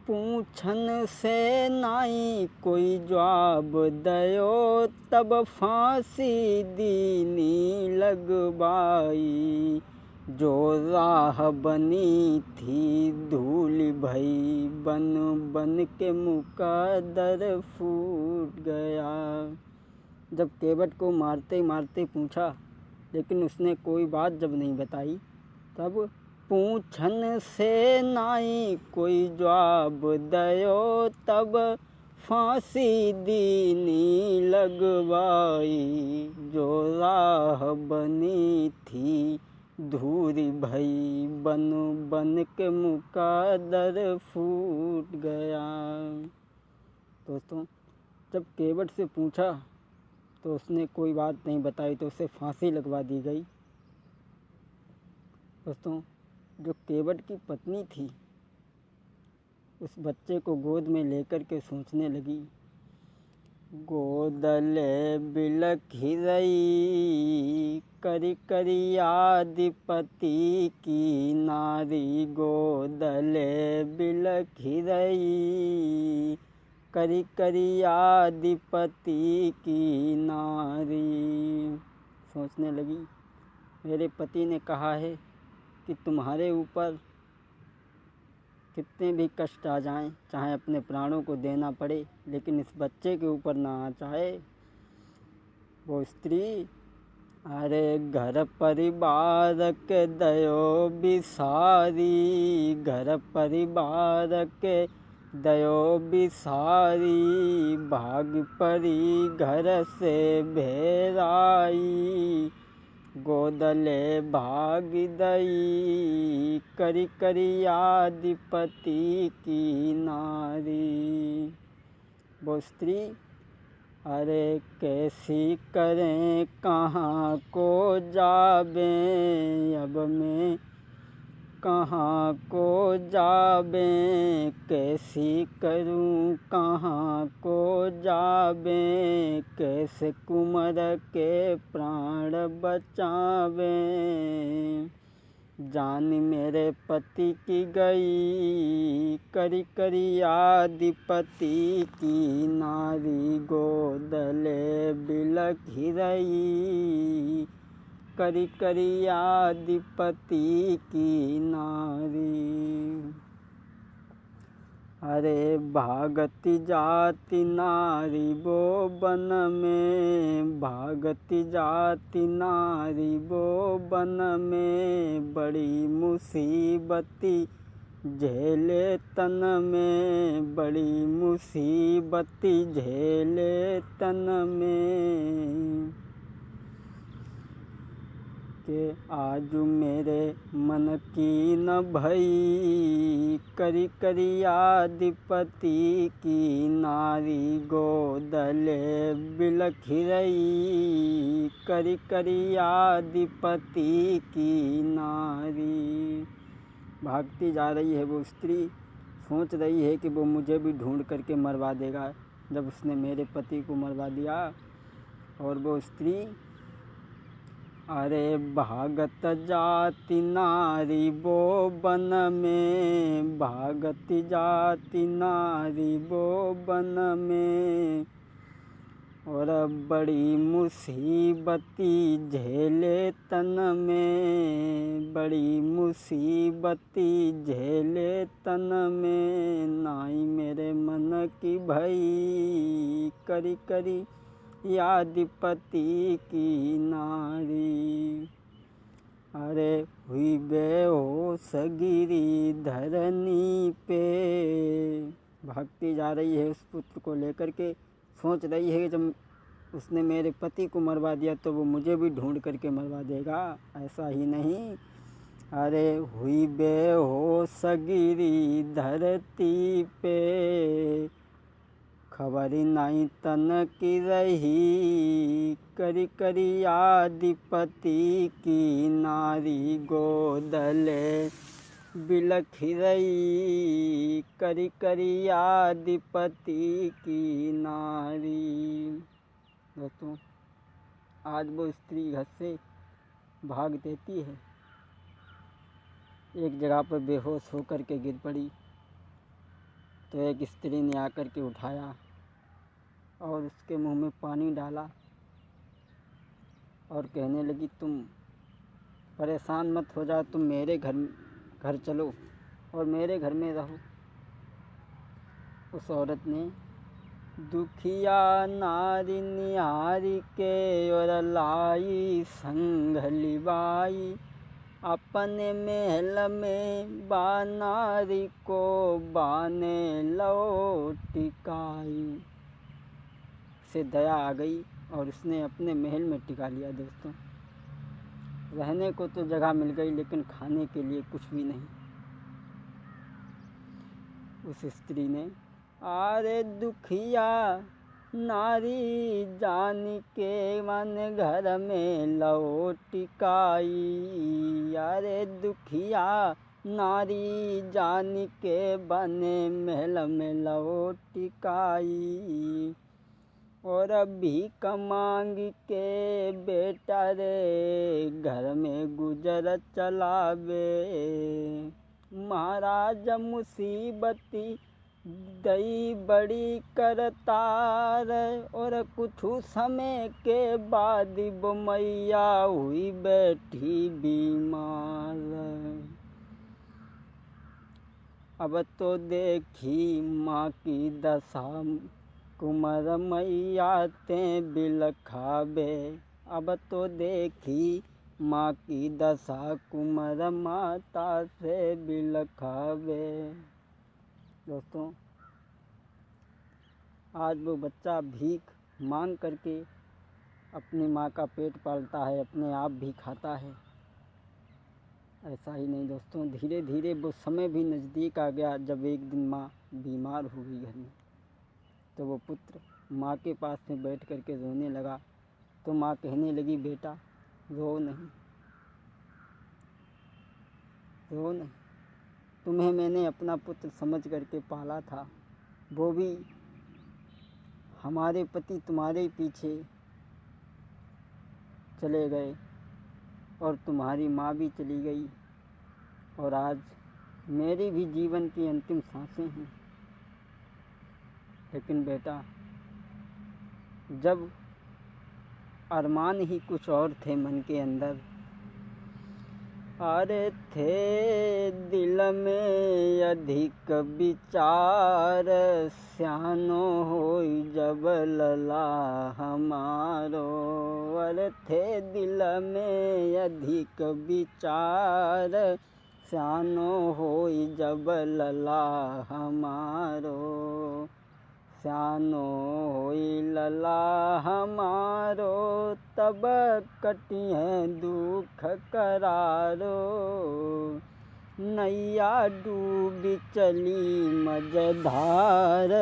पूछन से नाई कोई जवाब दयो, तब फांसी दीनी लगवाई। जो राह बनी थी धूल भई, बन बन के मुकद्दर फूट गया। जब केवट को मारते मारते पूछा, लेकिन उसने कोई बात जब नहीं बताई, तब पूछन से नाई कोई जवाब दयो, तब फांसी दीनी लगवाई। जो राह बनी थी धूरी भई, बन बन के मुकद्दर फूट गया। दोस्तों, जब केवट से पूछा तो उसने कोई बात नहीं बताई, तो उसे फांसी लगवा दी गई। दोस्तों, जो केवट की पत्नी थी, उस बच्चे को गोद में लेकर के सोचने लगी। गोदले बिलखी रही, करी करी याद पति की नारी। गोदले बिलखी रही, करी करी याद पति की नारी। सोचने लगी, मेरे पति ने कहा है कि तुम्हारे ऊपर कितने भी कष्ट आ जाएं, चाहे अपने प्राणों को देना पड़े, लेकिन इस बच्चे के ऊपर ना आ जाए। वो स्त्री, अरे घर परिवार के दयो बिसारी, घर परिवार के दयो बिसारी। भाग परी घर से भेराई, गोदले भाग दई। करी करी याद पति की नारी। वो स्त्री, अरे कैसी करें कहाँ को जाबें, अब मैं कहाँ को जाबें। कैसी करूँ कहाँ को जाबें, कैसे कुंवर के प्राण बचावें। जान मेरे पति की गई, करी करी याद पति की नारी। गोदले बिलखी रही, करी करी याद पति की नारी। अरे भागती जाती नारी वो बन में, भागती जाती नारी वो बन में। बड़ी मुसीबती झेले तन में, बड़ी मुसीबती झेले तन में। के आजू मेरे मन की न भई, करी करी याद पति की नारी। गोदले बिलखी रही, करी करी याद पति की नारी। भागती जा रही है वो स्त्री, सोच रही है कि वो मुझे भी ढूंढ करके मरवा देगा, जब उसने मेरे पति को मरवा दिया। और वो स्त्री, अरे भागत जाती नारी वो बन में, भागती जाती नारी वो बन में। और बड़ी मुसीबती झेले तन में, बड़ी मुसीबती झेले तन में। नाई मेरे मन की भई, करी करी याद पति की नारी। अरे हुई बेहोश गिरी धरनी पे। भागती जा रही है उस पुत्र को लेकर के, सोच रही है कि जब उसने मेरे पति को मरवा दिया तो वो मुझे भी ढूंढ करके मरवा देगा। ऐसा ही नहीं, अरे हुई बेहोश गिरी धरती पे। खबर नहीं तन की रही, करी करी याद पति की नारी। गोदले बिलखी रही, करी करी याद पति की नारी। दोस्तों, आज वो स्त्री घर से भाग देती है, एक जगह पर बेहोश होकर के गिर पड़ी। तो एक स्त्री ने आकर के उठाया और उसके मुंह में पानी डाला और कहने लगी, तुम परेशान मत हो जाओ, तुम मेरे घर चलो और मेरे घर में रहो। उस औरत ने दुखिया नारी निहारी के और लाई संग लिबाई, अपने महल में बानारी को बाने लो टिकाई। से दया आ गई और उसने अपने महल में टिका लिया। दोस्तों, रहने को तो जगह मिल गई लेकिन खाने के लिए कुछ भी नहीं। उस स्त्री ने अरे दुखिया नारी जान के मन घर में लो टिकाई, अरे दुखिया नारी जान के बने महल में लो टिकाई। और भीख मांग के बेटा रे घर में गुजर चलावे, महाराज मुसीबती दई बड़ी करतार। और कुछ समय के बाद वो मैया हुई बैठी बीमार। अब तो देखी माँ की दशा कुंवर मैया ते बिलखावे। अब तो देखी माँ की दशा कुंवर माता से बिलखावे। दोस्तों, आज वो बच्चा भीख मांग करके अपनी माँ का पेट पालता है, अपने आप भी खाता है। ऐसा ही नहीं दोस्तों, धीरे धीरे वो समय भी नज़दीक आ गया जब एक दिन माँ बीमार हो गई घर में। तो वो पुत्र माँ के पास में बैठ कर के रोने लगा। तो माँ कहने लगी, बेटा रो नहीं, रो नहीं, तुम्हें मैंने अपना पुत्र समझ करके पाला था। वो भी हमारे पति तुम्हारे पीछे चले गए और तुम्हारी माँ भी चली गई और आज मेरी भी जीवन की अंतिम सांसें हैं। लेकिन बेटा, जब अरमान ही कुछ और थे मन के अंदर, अरे थे दिल में अधिक विचार, स्यानो होई जब लला हमारो। अरे थे दिल में अधिक विचार, स्यानो होई जब लला हमारो। स्यानो होई लला हमारो, तब कटिए दुख करारो। नैया डूबी चली मझधार,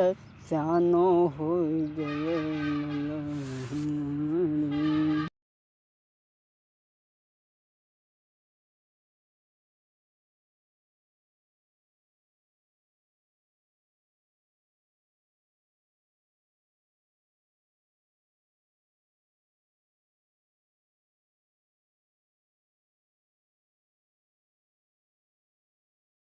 स्यानो होई जब लला